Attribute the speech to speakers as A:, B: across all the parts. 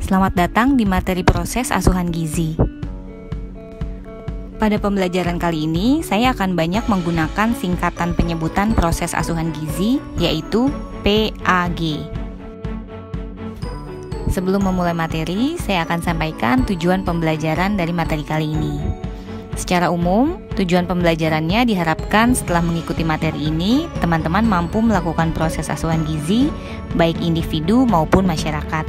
A: Selamat datang di materi proses asuhan gizi. Pada pembelajaran kali ini, saya akan banyak menggunakan singkatan penyebutan proses asuhan gizi, yaitu PAG. Sebelum memulai materi, saya akan sampaikan tujuan pembelajaran dari materi kali ini. Secara umum, tujuan pembelajarannya diharapkan setelah mengikuti materi ini, teman-teman mampu melakukan proses asuhan gizi, baik individu maupun masyarakat.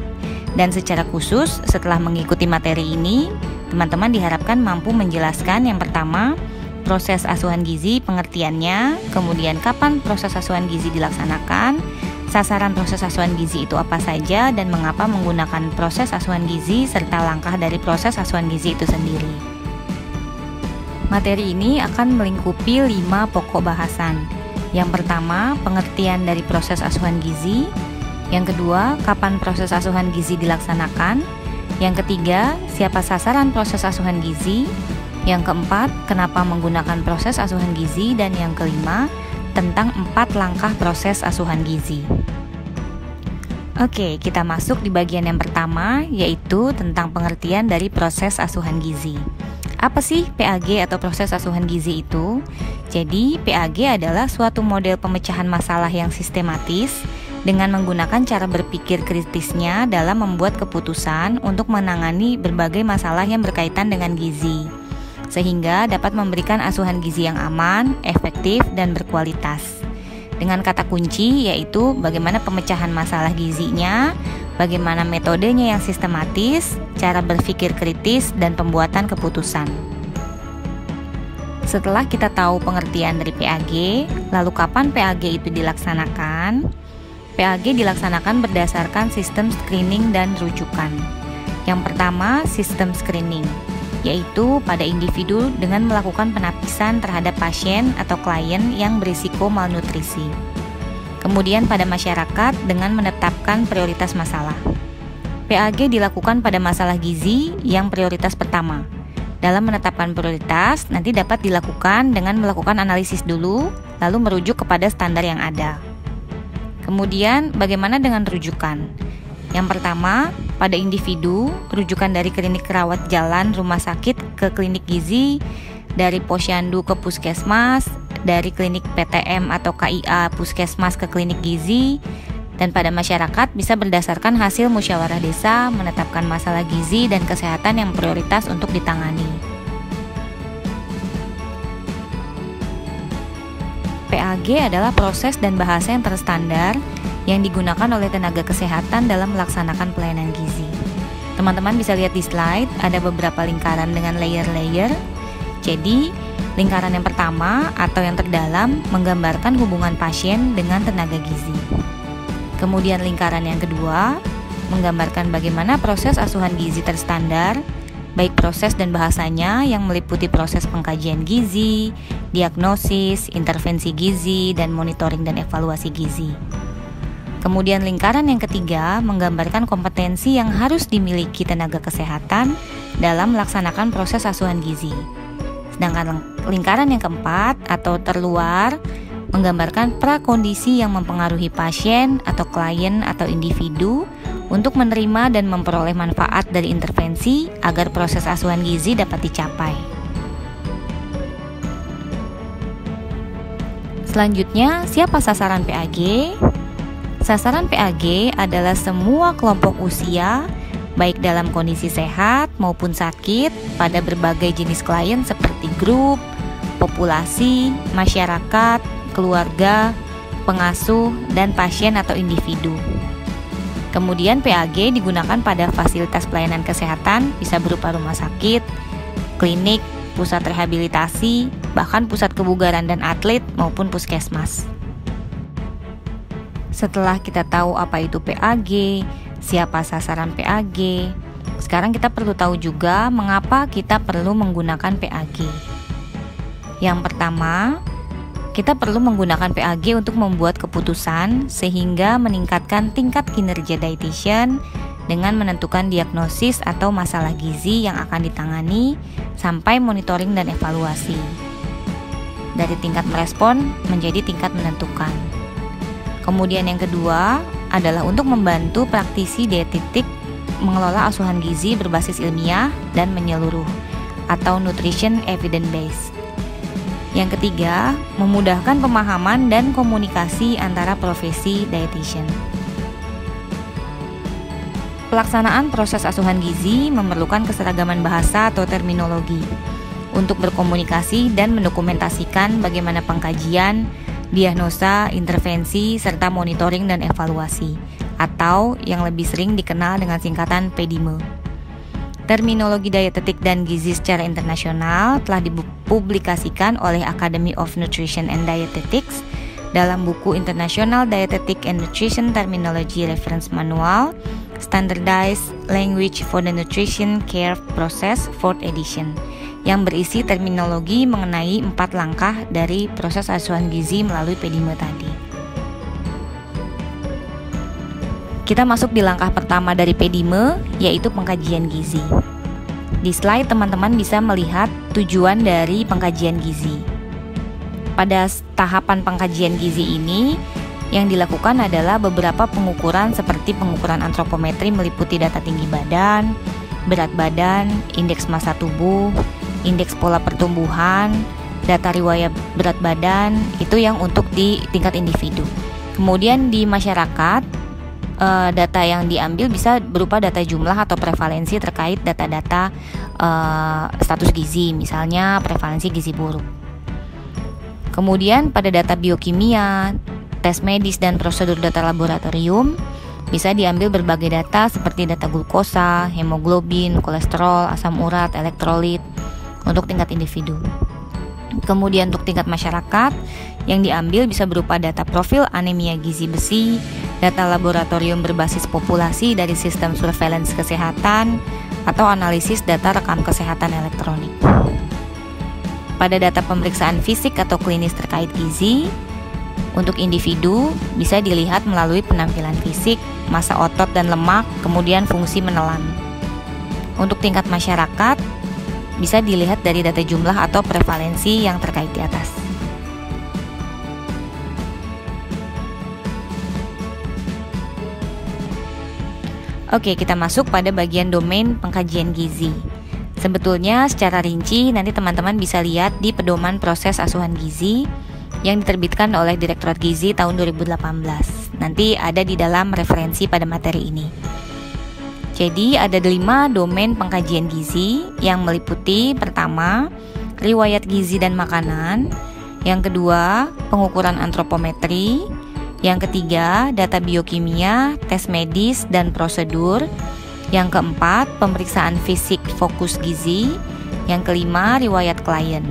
A: Dan secara khusus, setelah mengikuti materi ini, teman-teman diharapkan mampu menjelaskan yang pertama, proses asuhan gizi, pengertiannya, kemudian kapan proses asuhan gizi dilaksanakan, sasaran proses asuhan gizi itu apa saja, dan mengapa menggunakan proses asuhan gizi, serta langkah dari proses asuhan gizi itu sendiri. Materi ini akan melingkupi 5 pokok bahasan. Yang pertama, pengertian dari proses asuhan gizi. Yang kedua, kapan proses asuhan gizi dilaksanakan. Yang ketiga, siapa sasaran proses asuhan gizi. Yang keempat, kenapa menggunakan proses asuhan gizi. Dan yang kelima, tentang 4 langkah proses asuhan gizi. Oke, kita masuk di bagian yang pertama, yaitu tentang pengertian dari proses asuhan gizi. Apa sih PAG atau proses asuhan gizi itu? Jadi, PAG adalah suatu model pemecahan masalah yang sistematis dengan menggunakan cara berpikir kritisnya dalam membuat keputusan untuk menangani berbagai masalah yang berkaitan dengan gizi, sehingga dapat memberikan asuhan gizi yang aman, efektif, dan berkualitas. Dengan kata kunci yaitu bagaimana pemecahan masalah gizinya, bagaimana metodenya yang sistematis, cara berpikir kritis, dan pembuatan keputusan. Setelah kita tahu pengertian dari PAG, lalu kapan PAG itu dilaksanakan? PAG dilaksanakan berdasarkan sistem screening dan rujukan. Yang pertama, sistem screening, yaitu pada individu dengan melakukan penapisan terhadap pasien atau klien yang berisiko malnutrisi. Kemudian pada masyarakat dengan menetapkan prioritas masalah. PAG dilakukan pada masalah gizi yang prioritas pertama. Dalam menetapkan prioritas, nanti dapat dilakukan dengan melakukan analisis dulu, lalu merujuk kepada standar yang ada. Kemudian bagaimana dengan rujukan? Yang pertama, pada individu, rujukan dari klinik rawat jalan rumah sakit ke klinik gizi, dari posyandu ke puskesmas, dari klinik PTM atau KIA puskesmas ke klinik gizi, dan pada masyarakat bisa berdasarkan hasil musyawarah desa menetapkan masalah gizi dan kesehatan yang prioritas untuk ditangani. PAG adalah proses dan bahasa yang terstandar yang digunakan oleh tenaga kesehatan dalam melaksanakan pelayanan gizi. Teman-teman bisa lihat di slide, ada beberapa lingkaran dengan layer-layer. Jadi, lingkaran yang pertama atau yang terdalam menggambarkan hubungan pasien dengan tenaga gizi. Kemudian lingkaran yang kedua menggambarkan bagaimana proses asuhan gizi terstandar, baik proses dan bahasanya yang meliputi proses pengkajian gizi, diagnosis, intervensi gizi, dan monitoring dan evaluasi gizi. Kemudian lingkaran yang ketiga menggambarkan kompetensi yang harus dimiliki tenaga kesehatan dalam melaksanakan proses asuhan gizi. Sedangkan lingkaran yang keempat atau terluar menggambarkan prakondisi yang mempengaruhi pasien atau klien atau individu untuk menerima dan memperoleh manfaat dari intervensi agar proses asuhan gizi dapat dicapai. Selanjutnya, siapa sasaran PAG? Sasaran PAG adalah semua kelompok usia, baik dalam kondisi sehat maupun sakit, pada berbagai jenis klien seperti grup, populasi, masyarakat, keluarga, pengasuh, dan pasien atau individu. Kemudian PAG digunakan pada fasilitas pelayanan kesehatan, bisa berupa rumah sakit, klinik, pusat rehabilitasi, bahkan pusat kebugaran dan atlet maupun puskesmas. Setelah kita tahu apa itu PAG, siapa sasaran PAG, sekarang kita perlu tahu juga mengapa kita perlu menggunakan PAG. Yang pertama, kita perlu menggunakan PAG untuk membuat keputusan sehingga meningkatkan tingkat kinerja dietitian dengan menentukan diagnosis atau masalah gizi yang akan ditangani sampai monitoring dan evaluasi. Dari tingkat merespon menjadi tingkat menentukan. Kemudian yang kedua adalah untuk membantu praktisi dietetik mengelola asuhan gizi berbasis ilmiah dan menyeluruh atau nutrition evidence based. Yang ketiga, memudahkan pemahaman dan komunikasi antara profesi dietitian. Pelaksanaan proses asuhan gizi memerlukan keseragaman bahasa atau terminologi untuk berkomunikasi dan mendokumentasikan bagaimana pengkajian, diagnosa, intervensi, serta monitoring dan evaluasi, atau yang lebih sering dikenal dengan singkatan PDIME. Terminologi dietetik dan gizi secara internasional telah dipublikasikan oleh Academy of Nutrition and Dietetics dalam buku International Dietetic and Nutrition Terminology Reference Manual Standardized Language for the Nutrition Care Process 4th edition yang berisi terminologi mengenai 4 langkah dari proses asuhan gizi melalui PDIME tadi. Kita masuk di langkah pertama dari PDIME, yaitu pengkajian gizi. Di slide teman-teman bisa melihat tujuan dari pengkajian gizi. Pada tahapan pengkajian gizi ini, yang dilakukan adalah beberapa pengukuran seperti pengukuran antropometri meliputi data tinggi badan, berat badan, indeks massa tubuh, indeks pola pertumbuhan, data riwayat berat badan, itu yang untuk di tingkat individu. Kemudian di masyarakat, data yang diambil bisa berupa data jumlah atau prevalensi terkait data-data status gizi, misalnya prevalensi gizi buruk. Kemudian pada data biokimia, tes medis dan prosedur data laboratorium bisa diambil berbagai data seperti data glukosa, hemoglobin, kolesterol, asam urat, elektrolit untuk tingkat individu. Kemudian untuk tingkat masyarakat, yang diambil bisa berupa data profil anemia gizi besi, data laboratorium berbasis populasi dari sistem surveillance kesehatan, atau analisis data rekam kesehatan elektronik. Pada data pemeriksaan fisik atau klinis terkait gizi, untuk individu bisa dilihat melalui penampilan fisik, massa otot dan lemak, kemudian fungsi menelan. Untuk tingkat masyarakat, bisa dilihat dari data jumlah atau prevalensi yang terkait di atas. Oke, kita masuk pada bagian domain pengkajian gizi. Sebetulnya secara rinci nanti teman-teman bisa lihat di pedoman proses asuhan gizi yang diterbitkan oleh Direktorat Gizi tahun 2018. Nanti ada di dalam referensi pada materi ini. Jadi ada 5 domain pengkajian gizi yang meliputi pertama, riwayat gizi dan makanan, yang kedua, pengukuran antropometri, yang ketiga, data biokimia, tes medis dan prosedur, yang keempat, pemeriksaan fisik fokus gizi, yang kelima, riwayat klien.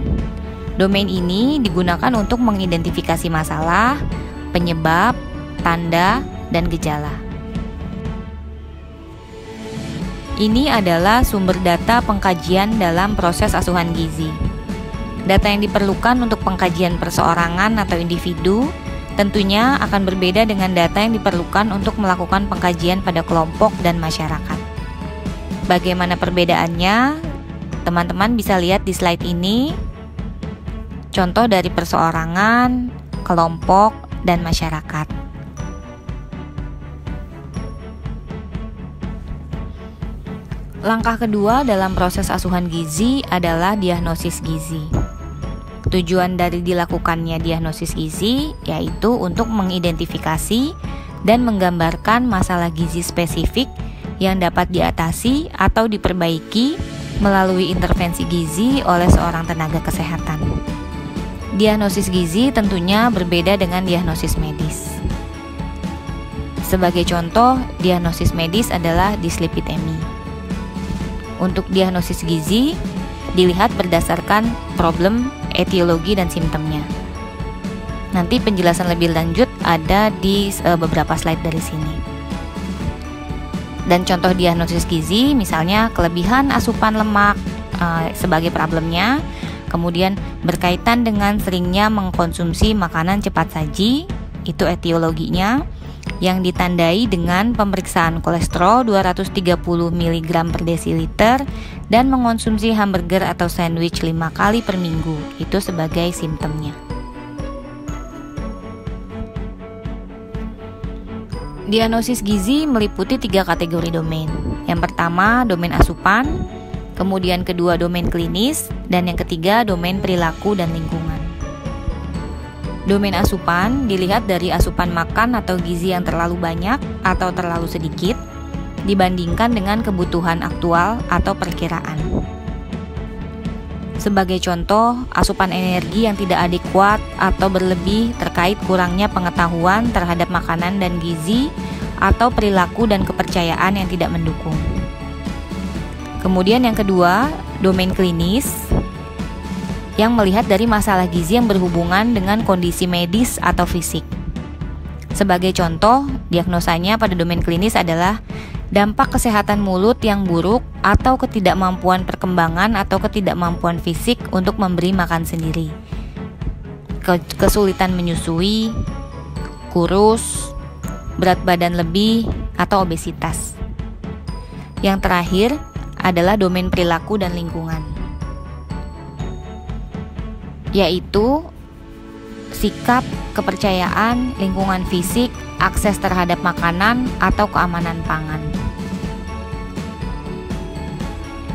A: Domain ini digunakan untuk mengidentifikasi masalah, penyebab, tanda, dan gejala. Ini adalah sumber data pengkajian dalam proses asuhan gizi. Data yang diperlukan untuk pengkajian perseorangan atau individu tentunya akan berbeda dengan data yang diperlukan untuk melakukan pengkajian pada kelompok dan masyarakat. Bagaimana perbedaannya? Teman-teman bisa lihat di slide ini. Contoh dari perseorangan, kelompok, dan masyarakat. Langkah kedua dalam proses asuhan gizi adalah diagnosis gizi. Tujuan dari dilakukannya diagnosis gizi yaitu untuk mengidentifikasi dan menggambarkan masalah gizi spesifik yang dapat diatasi atau diperbaiki melalui intervensi gizi oleh seorang tenaga kesehatan. Diagnosis gizi tentunya berbeda dengan diagnosis medis. Sebagai contoh, diagnosis medis adalah dislipidemi. Untuk diagnosis gizi, dilihat berdasarkan problem, etiologi, dan simptomnya. Nanti penjelasan lebih lanjut ada di beberapa slide dari sini. Dan contoh diagnosis gizi, misalnya kelebihan asupan lemak sebagai problemnya, kemudian berkaitan dengan seringnya mengkonsumsi makanan cepat saji, itu etiologinya, yang ditandai dengan pemeriksaan kolesterol 230 mg per desiliter dan mengonsumsi hamburger atau sandwich 5 kali per minggu, itu sebagai simptomnya. Diagnosis gizi meliputi 3 kategori domain. Yang pertama, domain asupan, kemudian kedua domain klinis, dan yang ketiga domain perilaku dan lingkungan. Domain asupan dilihat dari asupan makan atau gizi yang terlalu banyak atau terlalu sedikit dibandingkan dengan kebutuhan aktual atau perkiraan. Sebagai contoh, asupan energi yang tidak adekuat atau berlebih terkait kurangnya pengetahuan terhadap makanan dan gizi atau perilaku dan kepercayaan yang tidak mendukung. Kemudian yang kedua, domain klinis yang melihat dari masalah gizi yang berhubungan dengan kondisi medis atau fisik. Sebagai contoh, diagnosanya pada domain klinis adalah dampak kesehatan mulut yang buruk atau ketidakmampuan perkembangan atau ketidakmampuan fisik untuk memberi makan sendiri, kesulitan menyusui, kurus, berat badan lebih, atau obesitas. Yang terakhir adalah domain perilaku dan lingkungan, yaitu sikap, kepercayaan, lingkungan fisik, akses terhadap makanan, atau keamanan pangan.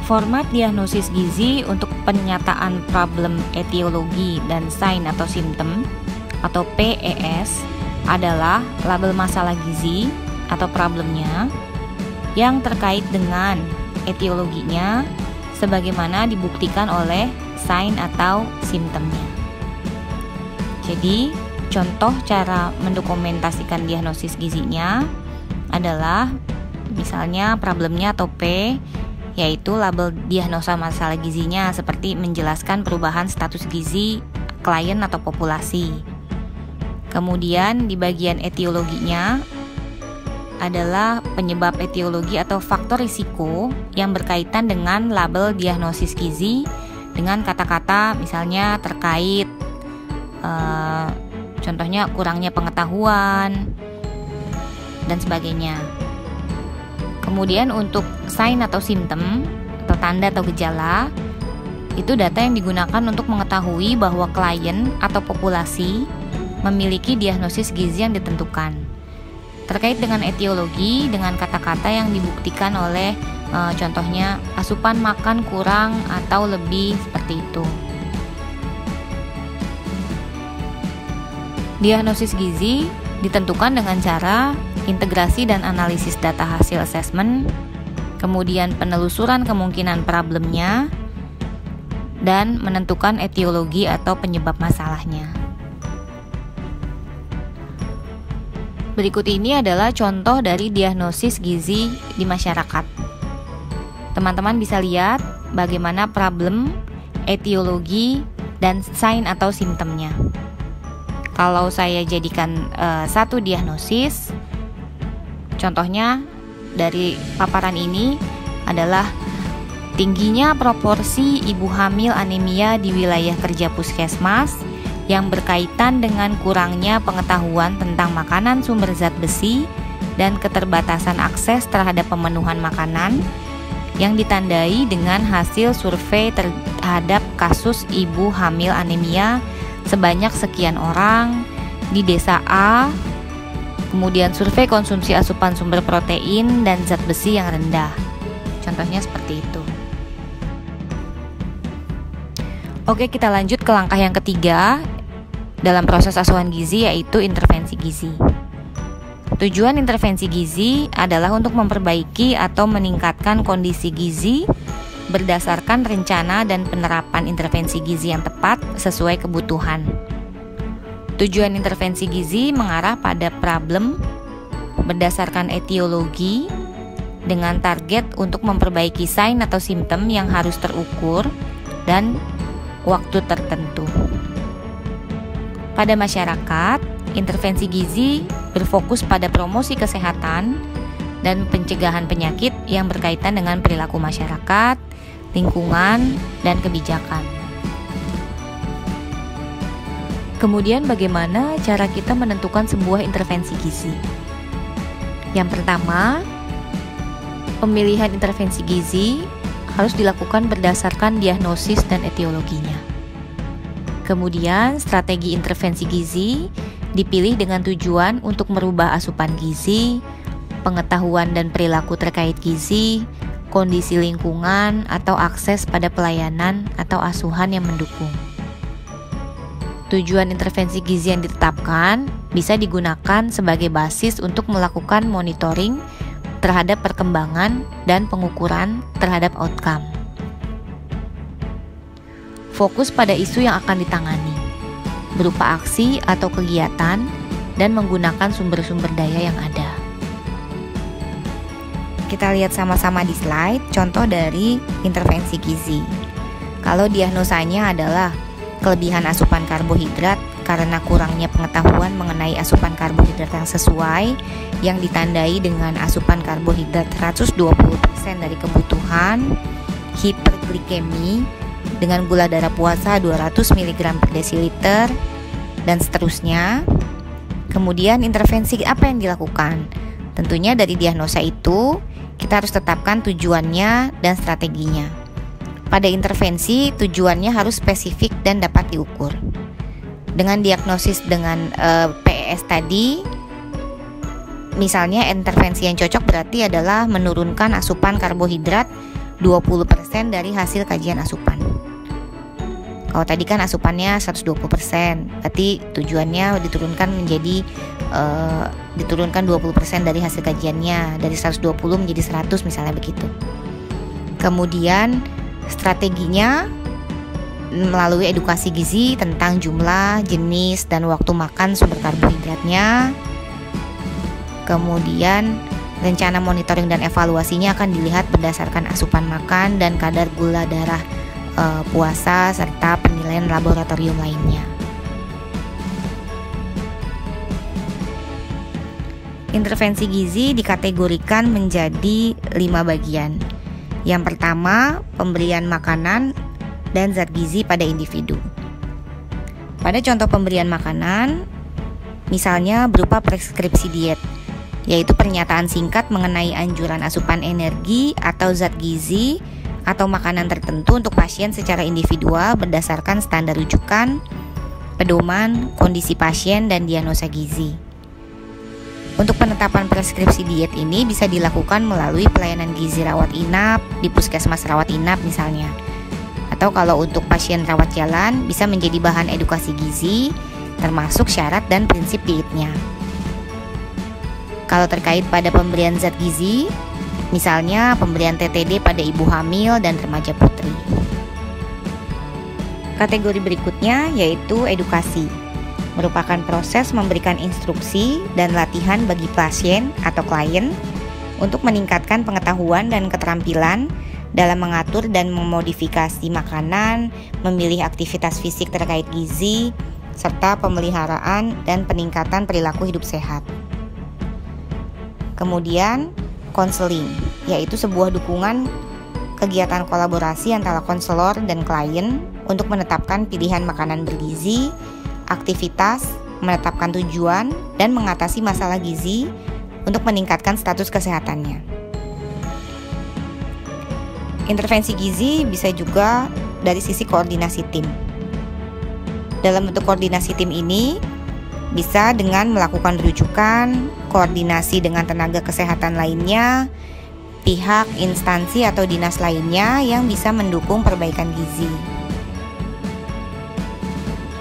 A: Format diagnosis gizi untuk penyataan problem etiologi dan sign atau simptom atau PES adalah label masalah gizi atau problemnya yang terkait dengan etiologinya sebagaimana dibuktikan oleh sign atau simptomnya. Jadi, contoh cara mendokumentasikan diagnosis gizinya adalah misalnya problemnya atau P, yaitu label diagnosa masalah gizinya seperti menjelaskan perubahan status gizi klien atau populasi. Kemudian di bagian etiologinya adalah penyebab etiologi atau faktor risiko yang berkaitan dengan label diagnosis gizi dengan kata-kata misalnya terkait contohnya kurangnya pengetahuan dan sebagainya. Kemudian untuk sign atau simptom atau tanda atau gejala, itu data yang digunakan untuk mengetahui bahwa klien atau populasi memiliki diagnosis gizi yang ditentukan. Terkait dengan etiologi dengan kata-kata yang dibuktikan oleh contohnya asupan makan kurang atau lebih seperti itu. Diagnosis gizi ditentukan dengan cara integrasi dan analisis data hasil asesmen, kemudian penelusuran kemungkinan problemnya, dan menentukan etiologi atau penyebab masalahnya. Berikut ini adalah contoh dari diagnosis gizi di masyarakat. Teman-teman bisa lihat bagaimana problem, etiologi, dan sign atau simptomnya. Kalau saya jadikan satu diagnosis, contohnya dari paparan ini adalah tingginya proporsi ibu hamil anemia di wilayah kerja puskesmas yang berkaitan dengan kurangnya pengetahuan tentang makanan sumber zat besi dan keterbatasan akses terhadap pemenuhan makanan yang ditandai dengan hasil survei terhadap kasus ibu hamil anemia sebanyak sekian orang di desa A, kemudian survei konsumsi asupan sumber protein dan zat besi yang rendah. Contohnya seperti itu. Oke, kita lanjut ke langkah yang ketiga dalam proses asuhan gizi, yaitu intervensi gizi. Tujuan intervensi gizi adalah untuk memperbaiki atau meningkatkan kondisi gizi berdasarkan rencana dan penerapan intervensi gizi yang tepat sesuai kebutuhan. Tujuan intervensi gizi mengarah pada problem berdasarkan etiologi dengan target untuk memperbaiki sign atau simptom yang harus terukur dan waktu tertentu. Pada masyarakat, intervensi gizi berfokus pada promosi kesehatan dan pencegahan penyakit yang berkaitan dengan perilaku masyarakat, lingkungan, dan kebijakan. Kemudian bagaimana cara kita menentukan sebuah intervensi gizi? Yang pertama, pemilihan intervensi gizi harus dilakukan berdasarkan diagnosis dan etiologinya. Kemudian, strategi intervensi gizi dipilih dengan tujuan untuk merubah asupan gizi, pengetahuan dan perilaku terkait gizi, kondisi lingkungan, atau akses pada pelayanan atau asuhan yang mendukung. Tujuan intervensi gizi yang ditetapkan bisa digunakan sebagai basis untuk melakukan monitoring terhadap perkembangan dan pengukuran terhadap outcome. Fokus pada isu yang akan ditangani, berupa aksi atau kegiatan, dan menggunakan sumber-sumber daya yang ada. Kita lihat sama-sama di slide contoh dari intervensi gizi. Kalau diagnosanya adalah kelebihan asupan karbohidrat karena kurangnya pengetahuan mengenai asupan karbohidrat yang sesuai, yang ditandai dengan asupan karbohidrat 120% dari kebutuhan, hiperglikemi dengan gula darah puasa 200 mg per desiliter, dan seterusnya. Kemudian intervensi apa yang dilakukan? Tentunya dari diagnosa itu kita harus tetapkan tujuannya dan strateginya. Pada intervensi, tujuannya harus spesifik dan dapat diukur. Dengan diagnosis dengan PES tadi, misalnya intervensi yang cocok berarti adalah menurunkan asupan karbohidrat 20% dari hasil kajian asupan. Kalau tadi kan asupannya 120%, berarti tujuannya diturunkan menjadi diturunkan 20% dari hasil kajiannya, dari 120 menjadi 100 misalnya begitu. Kemudian strateginya melalui edukasi gizi tentang jumlah, jenis, dan waktu makan sumber karbohidratnya. Kemudian rencana monitoring dan evaluasinya akan dilihat berdasarkan asupan makan dan kadar gula darah puasa serta penilaian laboratorium lainnya. Intervensi gizi dikategorikan menjadi 5 bagian. Yang pertama, pemberian makanan dan zat gizi pada individu. Pada contoh pemberian makanan, misalnya berupa preskripsi diet, yaitu pernyataan singkat mengenai anjuran asupan energi atau zat gizi atau makanan tertentu untuk pasien secara individual berdasarkan standar rujukan, pedoman, kondisi pasien, dan diagnosa gizi. Untuk penetapan preskripsi diet ini bisa dilakukan melalui pelayanan gizi rawat inap di puskesmas rawat inap misalnya. Atau kalau untuk pasien rawat jalan bisa menjadi bahan edukasi gizi termasuk syarat dan prinsip dietnya. Kalau terkait pada pemberian zat gizi, misalnya pemberian TTD pada ibu hamil dan remaja putri. Kategori berikutnya yaitu edukasi. Merupakan proses memberikan instruksi dan latihan bagi pasien atau klien untuk meningkatkan pengetahuan dan keterampilan dalam mengatur dan memodifikasi makanan, memilih aktivitas fisik terkait gizi, serta pemeliharaan dan peningkatan perilaku hidup sehat. Kemudian, konseling, yaitu sebuah dukungan kegiatan kolaborasi antara konselor dan klien untuk menetapkan pilihan makanan bergizi, aktivitas, menetapkan tujuan, dan mengatasi masalah gizi untuk meningkatkan status kesehatannya. Intervensi gizi bisa juga dari sisi koordinasi tim. Dalam bentuk koordinasi tim ini bisa dengan melakukan rujukan, koordinasi dengan tenaga kesehatan lainnya, pihak, instansi, atau dinas lainnya yang bisa mendukung perbaikan gizi.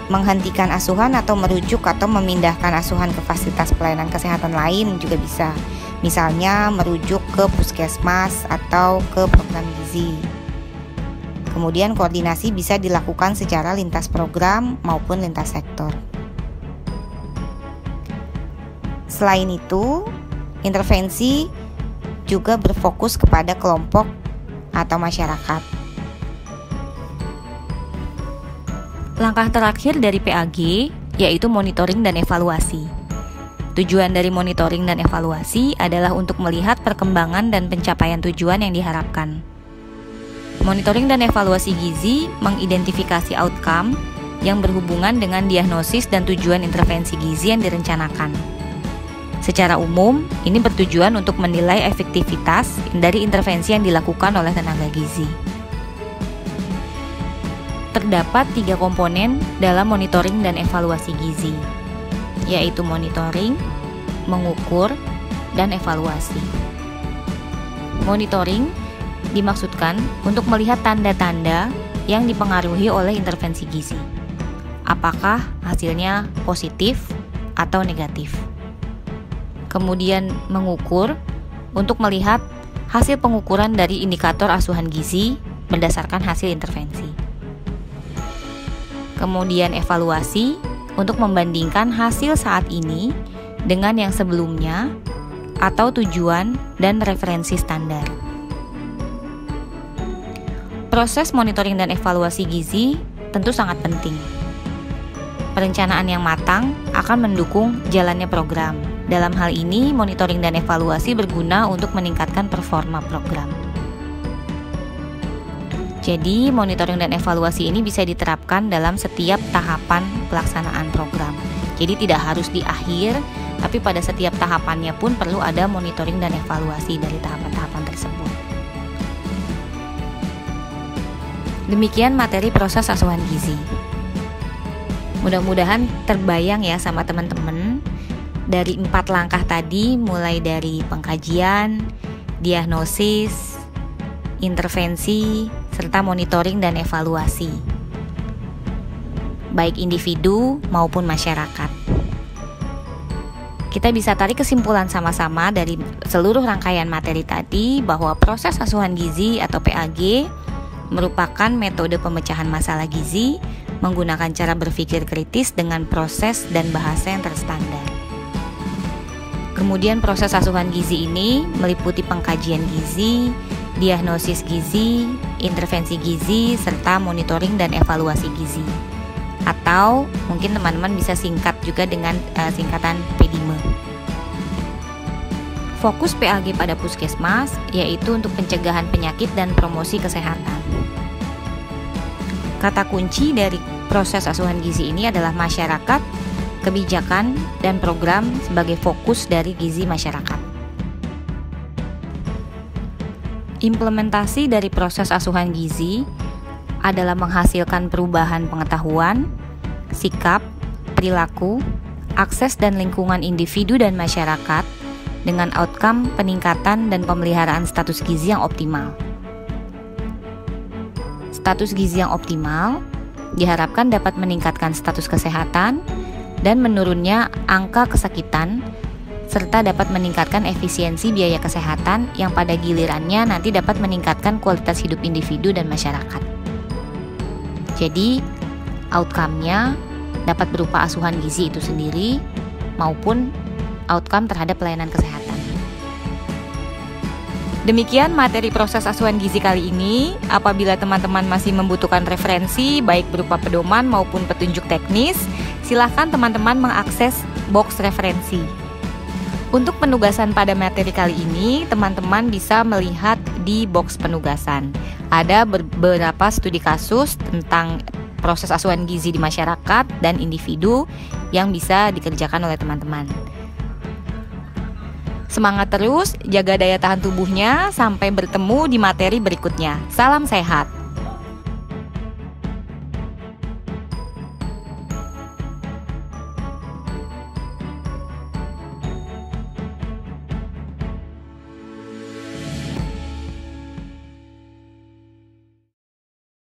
A: Menghentikan asuhan atau merujuk atau memindahkan asuhan ke fasilitas pelayanan kesehatan lain juga bisa. Misalnya merujuk ke puskesmas atau ke program gizi. Kemudian koordinasi bisa dilakukan secara lintas program maupun lintas sektor. Selain itu, intervensi juga berfokus kepada kelompok atau masyarakat. Langkah terakhir dari PAG yaitu monitoring dan evaluasi. Tujuan dari monitoring dan evaluasi adalah untuk melihat perkembangan dan pencapaian tujuan yang diharapkan. Monitoring dan evaluasi gizi mengidentifikasi outcome yang berhubungan dengan diagnosis dan tujuan intervensi gizi yang direncanakan. Secara umum, ini bertujuan untuk menilai efektivitas dari intervensi yang dilakukan oleh tenaga gizi. Terdapat 3 komponen dalam monitoring dan evaluasi gizi. yaitu monitoring, mengukur, dan evaluasi. Monitoring dimaksudkan untuk melihat tanda-tanda yang dipengaruhi oleh intervensi gizi. Apakah hasilnya positif atau negatif? Kemudian mengukur untuk melihat hasil pengukuran dari indikator asuhan gizi berdasarkan hasil intervensi. Kemudian evaluasi untuk membandingkan hasil saat ini dengan yang sebelumnya atau tujuan dan referensi standar. Proses monitoring dan evaluasi gizi tentu sangat penting. Perencanaan yang matang akan mendukung jalannya program. Dalam hal ini, monitoring dan evaluasi berguna untuk meningkatkan performa program. Jadi, monitoring dan evaluasi ini bisa diterapkan dalam setiap tahapan pelaksanaan program. Jadi, tidak harus di akhir, tapi pada setiap tahapannya pun perlu ada monitoring dan evaluasi dari tahapan-tahapan tersebut. Demikian materi proses asuhan gizi. Mudah-mudahan terbayang ya sama teman-teman dari 4 langkah tadi, mulai dari pengkajian, diagnosis, intervensi, serta monitoring dan evaluasi, baik individu maupun masyarakat. Kita bisa tarik kesimpulan sama-sama dari seluruh rangkaian materi tadi bahwa proses asuhan gizi atau PAG merupakan metode pemecahan masalah gizi menggunakan cara berpikir kritis dengan proses dan bahasa yang terstandar. Kemudian proses asuhan gizi ini meliputi pengkajian gizi, diagnosis gizi, intervensi gizi, serta monitoring dan evaluasi gizi. Atau mungkin teman-teman bisa singkat juga dengan singkatan PDIME. Fokus PAG pada puskesmas yaitu untuk pencegahan penyakit dan promosi kesehatan. Kata kunci dari proses asuhan gizi ini adalah masyarakat, kebijakan, dan program sebagai fokus dari gizi masyarakat. Implementasi dari proses asuhan gizi adalah menghasilkan perubahan pengetahuan, sikap, perilaku, akses dan lingkungan individu dan masyarakat dengan outcome peningkatan dan pemeliharaan status gizi yang optimal. Status gizi yang optimal diharapkan dapat meningkatkan status kesehatan dan menurunnya angka kesakitan, serta dapat meningkatkan efisiensi biaya kesehatan yang pada gilirannya nanti dapat meningkatkan kualitas hidup individu dan masyarakat. Jadi, outcome-nya dapat berupa asuhan gizi itu sendiri maupun outcome terhadap pelayanan kesehatan. Demikian materi proses asuhan gizi kali ini. Apabila teman-teman masih membutuhkan referensi baik berupa pedoman maupun petunjuk teknis, silakan teman-teman mengakses box referensi. Untuk penugasan pada materi kali ini, teman-teman bisa melihat di box penugasan. Ada beberapa studi kasus tentang proses asuhan gizi di masyarakat dan individu yang bisa dikerjakan oleh teman-teman. Semangat terus, jaga daya tahan tubuhnya, sampai bertemu di materi berikutnya. Salam sehat.